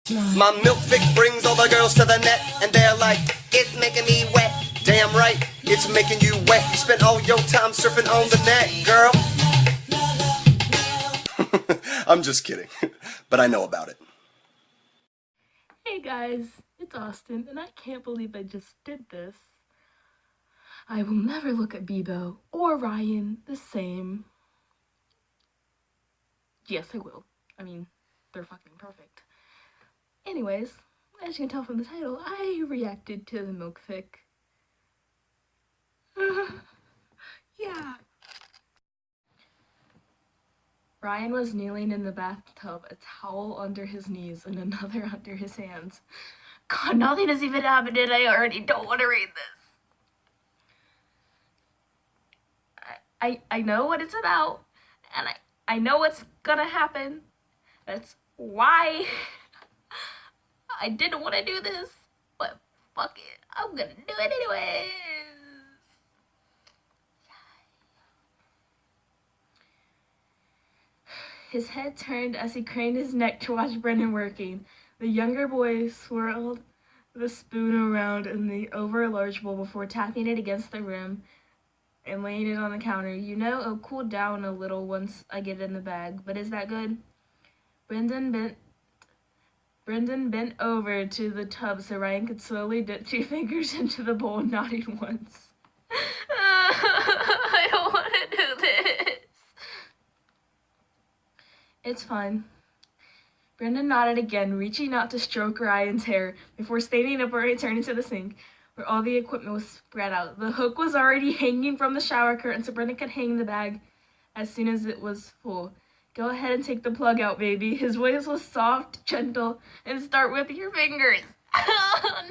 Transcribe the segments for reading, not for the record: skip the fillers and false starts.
My milk fix brings all the girls to the net, and they're like, it's making me wet. Damn right, it's making you wet. You spent all your time surfing on the net, girl. I'm just kidding, but I know about it. Hey guys, it's Austin, and I can't believe I just did this. I will never look at Bebo or Ryan the same. Yes, I will. I mean, they're fucking perfect. Anyways, as you can tell from the title, I reacted to the milk fic. Yeah. Ryan was kneeling in the bathtub, a towel under his knees and another under his hands. God, nothing has even happened and I already don't want to read this. I know what it's about, and I know what's gonna happen. That's why I didn't want to do this, but fuck it, I'm gonna do it anyways. His head turned as he craned his neck to watch Brendan working. The younger boy swirled the spoon around in the overlarge bowl before tapping it against the rim and laying it on the counter. You know, it'll cool down a little once I get it in the bag, but is that good? Brendan bent over to the tub so Ryan could slowly dip 2 fingers into the bowl, nodding once. I don't want to do this. It's fine. Brendan nodded again, reaching out to stroke Ryan's hair before standing up and returning to the sink, where all the equipment was spread out. The hook was already hanging from the shower curtain, so Brendan could hang the bag as soon as it was full. Go ahead and take the plug out, baby. His voice was soft, gentle, and start with your fingers.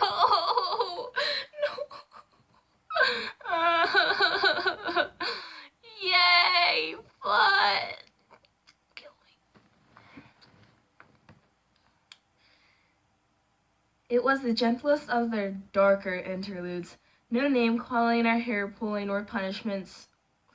No! No! Yay! Fun! It was the gentlest of their darker interludes. No name calling or hair pulling or punishments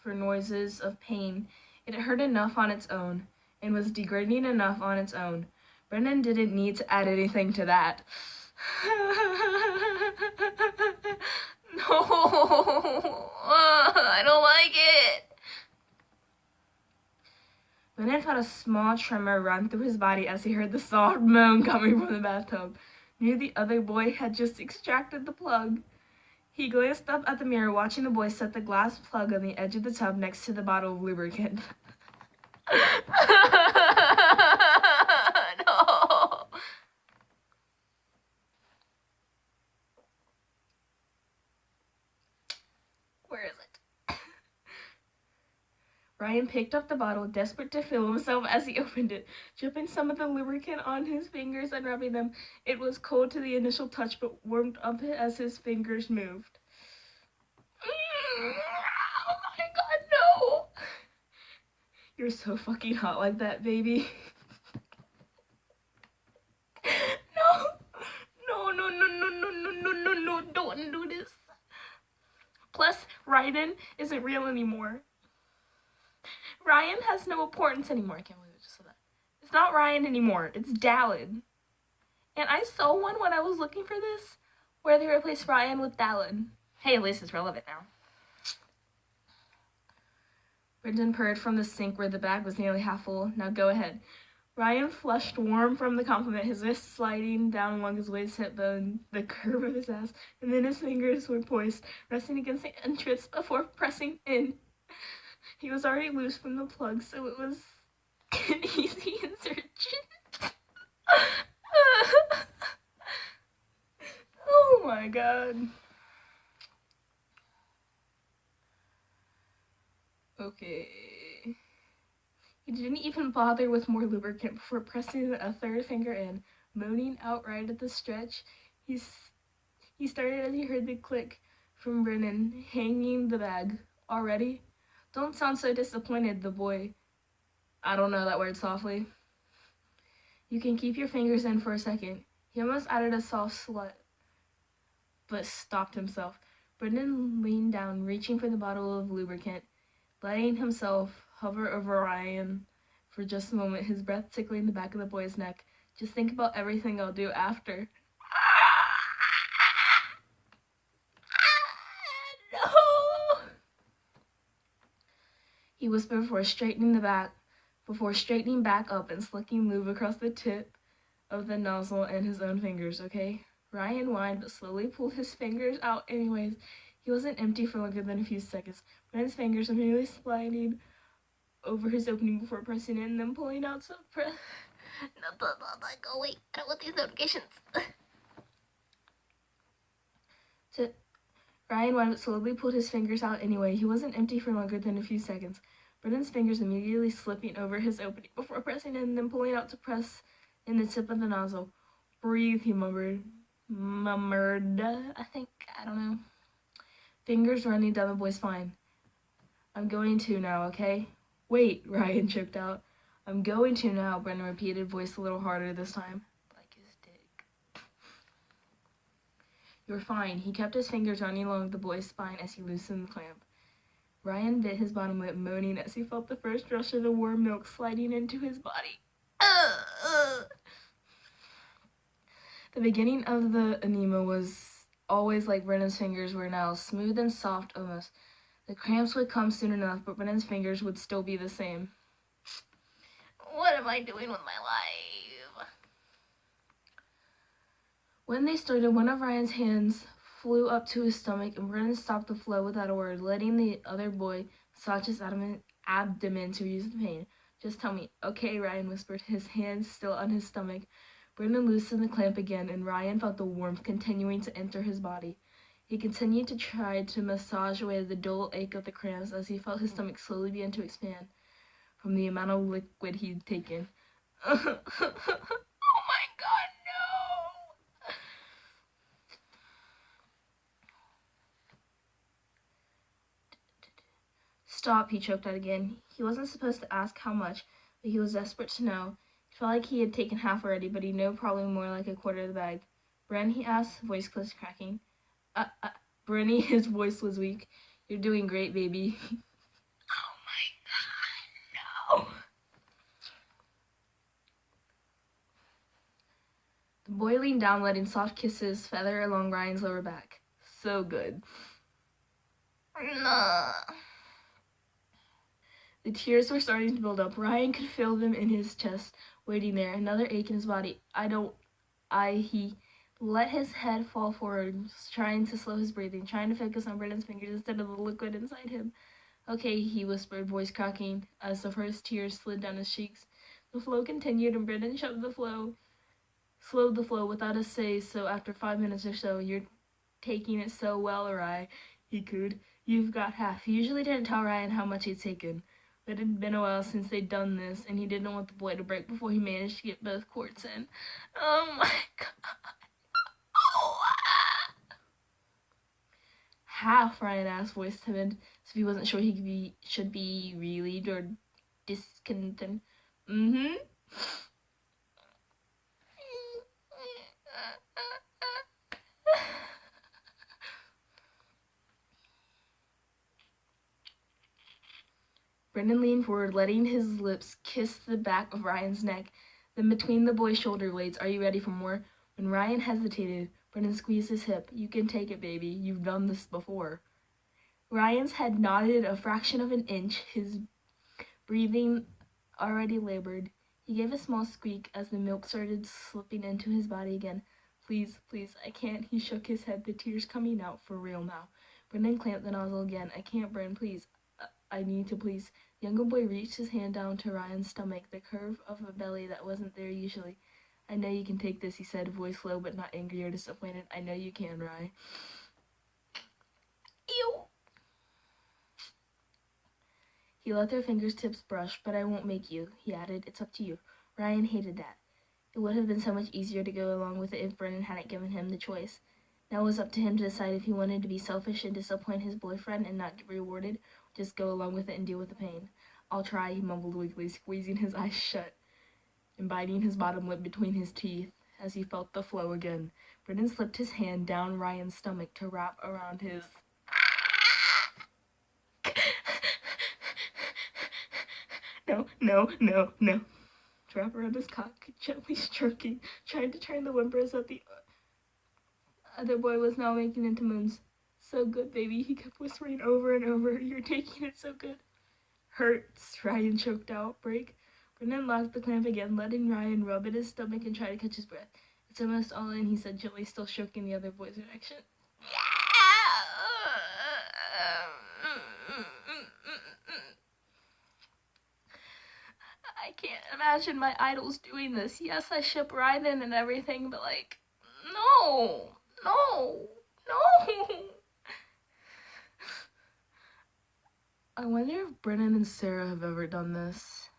for noises of pain. It hurt enough on its own, and was degrading enough on its own. Brendan didn't need to add anything to that. No, I don't like it. Brendan felt a small tremor run through his body as he heard the soft moan coming from the bathtub. Knew the other boy had just extracted the plug. He glanced up at the mirror, watching the boy set the glass plug on the edge of the tub next to the bottle of lubricant. No. Where is it? Ryan picked up the bottle, desperate to feel himself as he opened it, dripping some of the lubricant on his fingers and rubbing them. It was cold to the initial touch, but warmed up as his fingers moved. Oh my god, no! You're so fucking hot like that, baby. No! No, no, no, no, no, no, no, no, no, don't do this. Plus, Ryan isn't real anymore. Ryan has no importance anymore. I can't believe I just said that. It's not Ryan anymore. It's Dallin. And I saw one when I was looking for this, where they replaced Ryan with Dallin. Hey, at least it's relevant now. Brendan purred from the sink where the bag was nearly half full. Now go ahead. Ryan flushed warm from the compliment, his wrist sliding down along his waist hip bone, the curve of his ass, and then his fingers were poised, resting against the entrance before pressing in. He was already loose from the plug, so it was an easy insertion. Oh my god. Okay. He didn't even bother with more lubricant before pressing a third finger in, moaning outright at the stretch. He started as he heard the click from Brennan, hanging the bag. Already? Don't sound so disappointed, the boy. I don't know that word softly. You can keep your fingers in for a second. He almost added a soft slut, but stopped himself. Brendan leaned down, reaching for the bottle of lubricant, letting himself hover over Ryan for just a moment, his breath tickling the back of the boy's neck. Just think about everything I'll do after. No! He whispered before straightening back up and slicking lube across the tip of the nozzle and his own fingers, okay? Ryan whined but slowly pulled his fingers out anyways. He wasn't empty for longer than a few seconds. Ryan's fingers were merely sliding over his opening before pressing in and then pulling out some press. No, go away. I don't want these notifications. Ryan whined but slowly pulled his fingers out anyway. He wasn't empty for longer than a few seconds. Brendan's fingers immediately slipping over his opening before pressing in and then pulling out to press in the tip of the nozzle. Breathe, he murmured. I think, I don't know. Fingers running down the boy's spine. I'm going to now, okay? Wait, Ryan choked out. I'm going to now, Brendan repeated, voice a little harder this time. Like his dick. You're fine. He kept his fingers running along the boy's spine as he loosened the clamp. Ryan bit his bottom lip, moaning as he felt the first rush of the warm milk sliding into his body. The beginning of the enema was always like Brendan's fingers were now, smooth and soft almost. The cramps would come soon enough, but Brendan's fingers would still be the same. What am I doing with my life? When they started, one of Ryan's hands flew up to his stomach, and Brendan stopped the flow without a word, letting the other boy massage his abdomen to ease the pain. Just tell me. Okay, Ryan whispered, his hands still on his stomach. Brendan loosened the clamp again, and Ryan felt the warmth continuing to enter his body. He continued to try to massage away the dull ache of the cramps as he felt his stomach slowly begin to expand from the amount of liquid he'd taken. Oh my God, no! Stop, he choked out again. He wasn't supposed to ask how much, but he was desperate to know. He felt like he had taken half already, but he knew probably more like a quarter of the bag. Bren, he asked, voice close to cracking. Brenny, his voice was weak. You're doing great, baby. Oh my God, no! The boy leaned down, letting soft kisses feather along Ryan's lower back. So good. Nah. The tears were starting to build up. Ryan could feel them in his chest, waiting there, another ache in his body. He let his head fall forward, trying to slow his breathing, trying to focus on Brendan's fingers instead of the liquid inside him. Okay, he whispered, voice cracking, as the first tears slid down his cheeks. The flow continued, and Brendan slowed the flow without a say, so after 5 minutes or so, you're taking it so well, Ryan, he cooed. You've got half. He usually didn't tell Ryan how much he'd taken. But it had been a while since they'd done this, and he didn't want the boy to break before he managed to get both quarts in. Oh my God. Oh, half, Ryan asked, voice timid, as if he wasn't sure he should be relieved or discontent. Mm-hmm. Brendan leaned forward, letting his lips kiss the back of Ryan's neck, then between the boy's shoulder blades. Are you ready for more? When Ryan hesitated, Brendan squeezed his hip. You can take it, baby. You've done this before. Ryan's head nodded a fraction of an inch, his breathing already labored. He gave a small squeak as the milk started slipping into his body again. Please, please, I can't. He shook his head, the tears coming out for real now. Brendan clamped the nozzle again. I can't, Bren, please. I need to, please. The younger boy reached his hand down to Ryan's stomach, the curve of a belly that wasn't there usually. I know you can take this, he said, voice low but not angry or disappointed. I know you can, Ryan. Ew. He let their fingertips brush. But I won't make you, he added. It's up to you. Ryan hated that. It would have been so much easier to go along with it if Brendan hadn't given him the choice. Now it was up to him to decide if he wanted to be selfish and disappoint his boyfriend and not get rewarded, or just go along with it and deal with the pain. I'll try, he mumbled weakly, squeezing his eyes shut and biting his bottom lip between his teeth as he felt the flow again. Brendan slipped his hand down Ryan's stomach to wrap around his... No. wrap around his cock, gently stroking, trying to turn the whimpers that the other boy was now making into moans. So good, baby, he kept whispering over and over. You're taking it so good. Hurts, Ryan choked out. Break. Brennan locked the clamp again, letting Ryan rub at his stomach and try to catch his breath. It's almost all in, he said, gently, still stroking the other boy's erection. I can't imagine my idols doing this. Yes, I ship Ryan and everything, but like, no. I wonder if Brennan and Sarah have ever done this.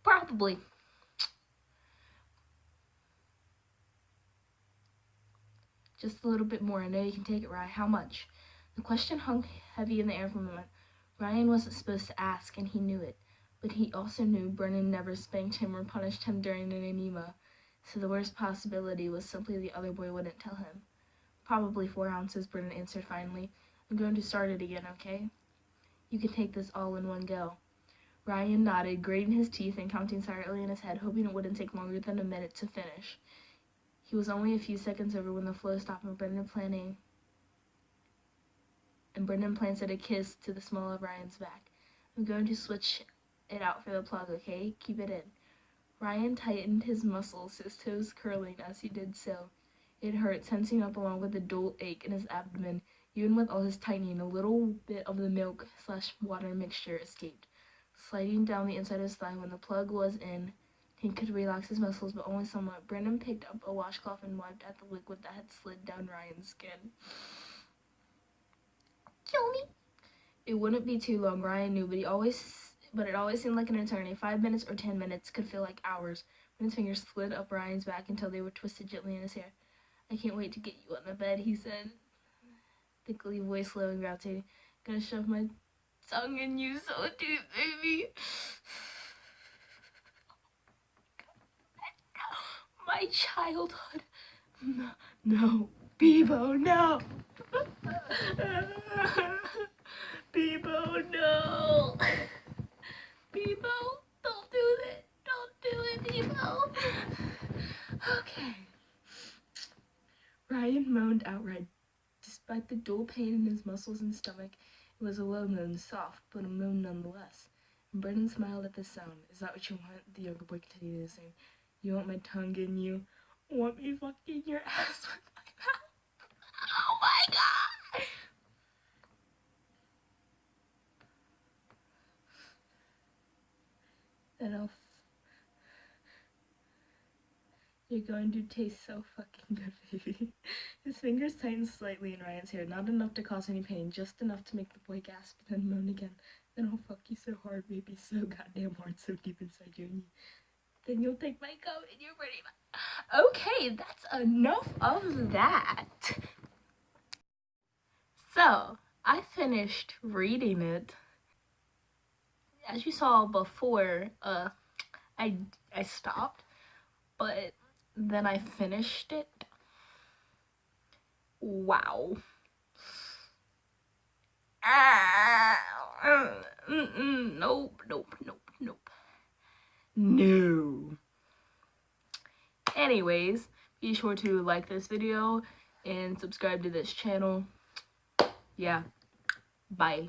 Probably. Just a little bit more. I know you can take it, Ryan. How much? The question hung heavy in the air for a moment. Ryan wasn't supposed to ask, and he knew it. But he also knew Brennan never spanked him or punished him during an enema, so the worst possibility was simply the other boy wouldn't tell him. Probably 4 ounces, Brennan answered finally. I'm going to start it again, okay? You can take this all in one go. Ryan nodded, grating his teeth and counting silently in his head, hoping it wouldn't take longer than a minute to finish. He was only a few seconds over when the flow stopped and Brennan planted a kiss to the small of Ryan's back. I'm going to switch it out for the plug, okay? Keep it in. Ryan tightened his muscles, his toes curling as he did so. It hurt, tensing up along with a dull ache in his abdomen. Even with all his tightening, a little bit of the milk/water mixture escaped, sliding down the inside of his thigh. When the plug was in, he could relax his muscles, but only somewhat. Brennan picked up a washcloth and wiped at the liquid that had slid down Ryan's skin. Kill me. It wouldn't be too long, Ryan knew, but it always seemed like an eternity. 5 minutes or 10 minutes could feel like hours. Brennan's fingers slid up Ryan's back until they were twisted gently in his hair. I can't wait to get you on the bed, he said, thickly, voice low and gravitating. Gonna shove my tongue in you so deep, baby. My childhood. No. Bebo, no. Bebo, no. Bebo, don't do that. Don't do it, Bebo. Okay. Ryan moaned outright. Despite the dull pain in his muscles and stomach, it was a low moan, soft, but a moan nonetheless. And Brennan smiled at the sound. Is that what you want? The younger boy continued to sing. You want my tongue in you? Want me fucking your ass with my mouth? Oh my god! Then You're going to taste so fucking good, baby. His fingers tightened slightly in Ryan's hair, not enough to cause any pain, just enough to make the boy gasp, then moan again. Then I'll fuck you so hard, baby, so goddamn hard, so deep inside you and you. Then you'll take my coat and you're ready. Okay, that's enough of that. So, I finished reading it. As you saw before, I stopped, but then I finished it. Wow. Nope. No. Anyways, be sure to like this video and subscribe to this channel. Yeah. Bye.